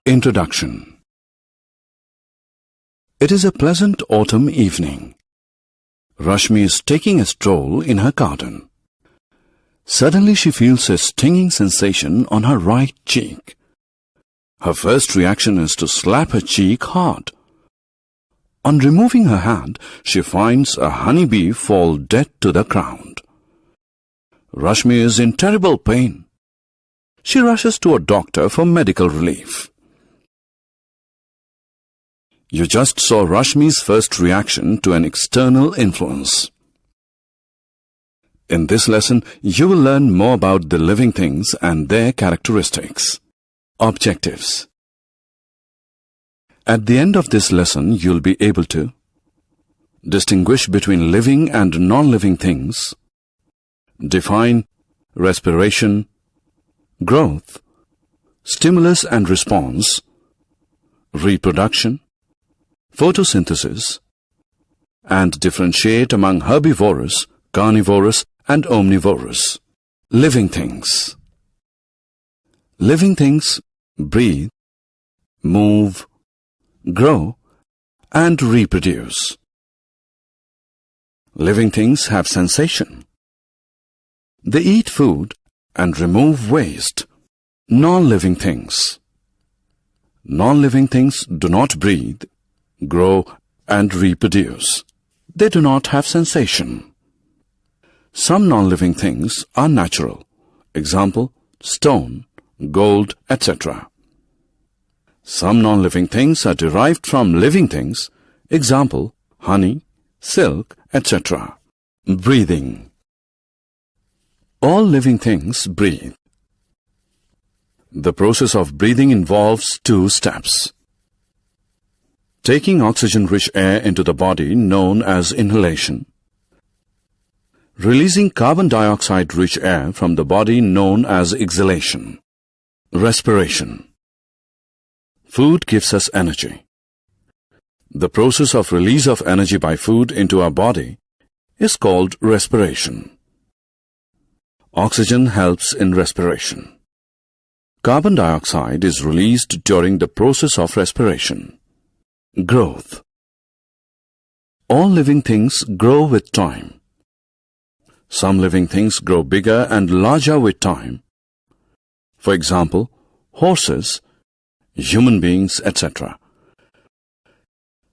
Introduction. It is a pleasant autumn evening. Rashmi is taking a stroll in her garden. Suddenly she feels a stinging sensation on her right cheek. Her first reaction is to slap her cheek hard. On removing her hand, she finds a honeybee fall dead to the ground. Rashmi is in terrible pain. She rushes to a doctor for medical relief. You just saw Rashmi's first reaction to an external influence. In this lesson, you will learn more about the living things and their characteristics. Objectives. At the end of this lesson, you'll be able to distinguish between living and non-living things, define respiration, growth, stimulus and response, reproduction, photosynthesis, and differentiate among herbivorous, carnivorous, and omnivorous. Living things. Living things breathe, move, grow, and reproduce. Living things have sensation. They eat food and remove waste. Non-living things. Non-living things do not breathe, grow, and reproduce. They do not have sensation. Some non-living things are natural. Example, stone, gold, etc. Some non-living things are derived from living things. Example, honey, silk, etc. Breathing. All living things breathe. The process of breathing involves 2 steps. Taking oxygen-rich air into the body, known as inhalation. Releasing carbon dioxide-rich air from the body, known as exhalation. Respiration. Food gives us energy. The process of release of energy by food into our body is called respiration. Oxygen helps in respiration. Carbon dioxide is released during the process of respiration. Growth. All living things grow with time. Some living things grow bigger and larger with time. For example, horses, human beings, etc.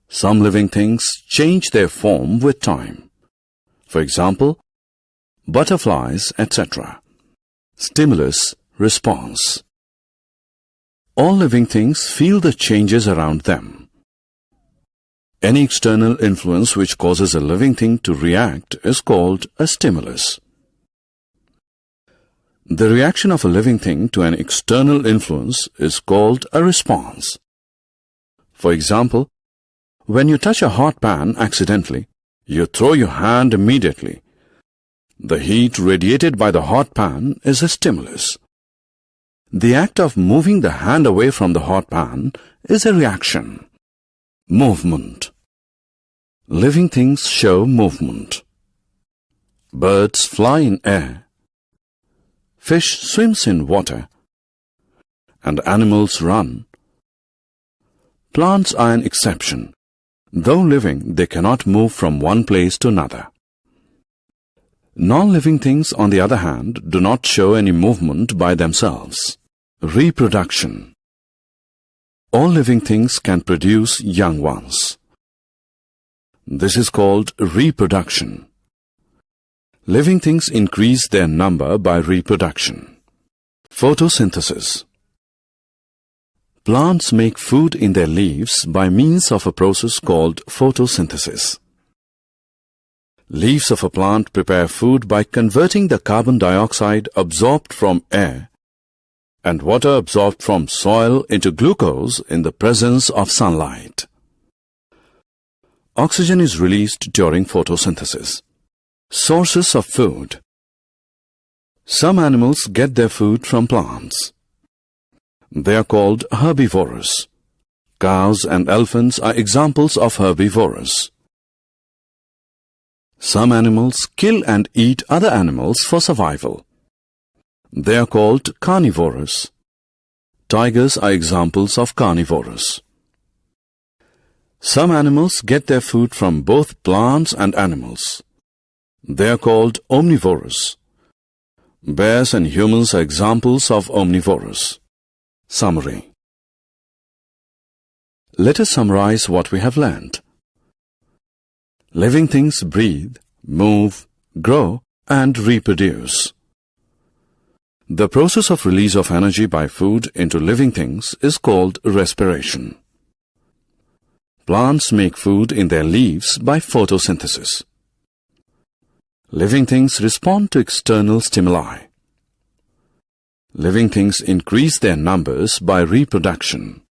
Some living things change their form with time. For example, butterflies, etc. Stimulus, response. All living things feel the changes around them. Any external influence which causes a living thing to react is called a stimulus. The reaction of a living thing to an external influence is called a response. For example, when you touch a hot pan accidentally, you throw your hand immediately. The heat radiated by the hot pan is a stimulus. The act of moving the hand away from the hot pan is a reaction. Movement. Living things show movement. Birds fly in air. Fish swims in water. And animals run. Plants are an exception. Though living, they cannot move from one place to another. Non-living things, on the other hand, do not show any movement by themselves. Reproduction. All living things can produce young ones. This is called reproduction. Living things increase their number by reproduction. Photosynthesis. Plants make food in their leaves by means of a process called photosynthesis. Leaves of a plant prepare food by converting the carbon dioxide absorbed from air and water absorbed from soil into glucose in the presence of sunlight. Oxygen is released during photosynthesis. Sources of food. Some animals get their food from plants. They are called herbivorous. Cows and elephants are examples of herbivorous. Some animals kill and eat other animals for survival. They are called carnivorous. Tigers are examples of carnivorous. Some animals get their food from both plants and animals. They are called omnivorous. Bears and humans are examples of omnivorous. Summary. Let us summarize what we have learned. Living things breathe, move, grow, and reproduce. The process of release of energy by food into living things is called respiration. Plants make food in their leaves by photosynthesis. Living things respond to external stimuli. Living things increase their numbers by reproduction.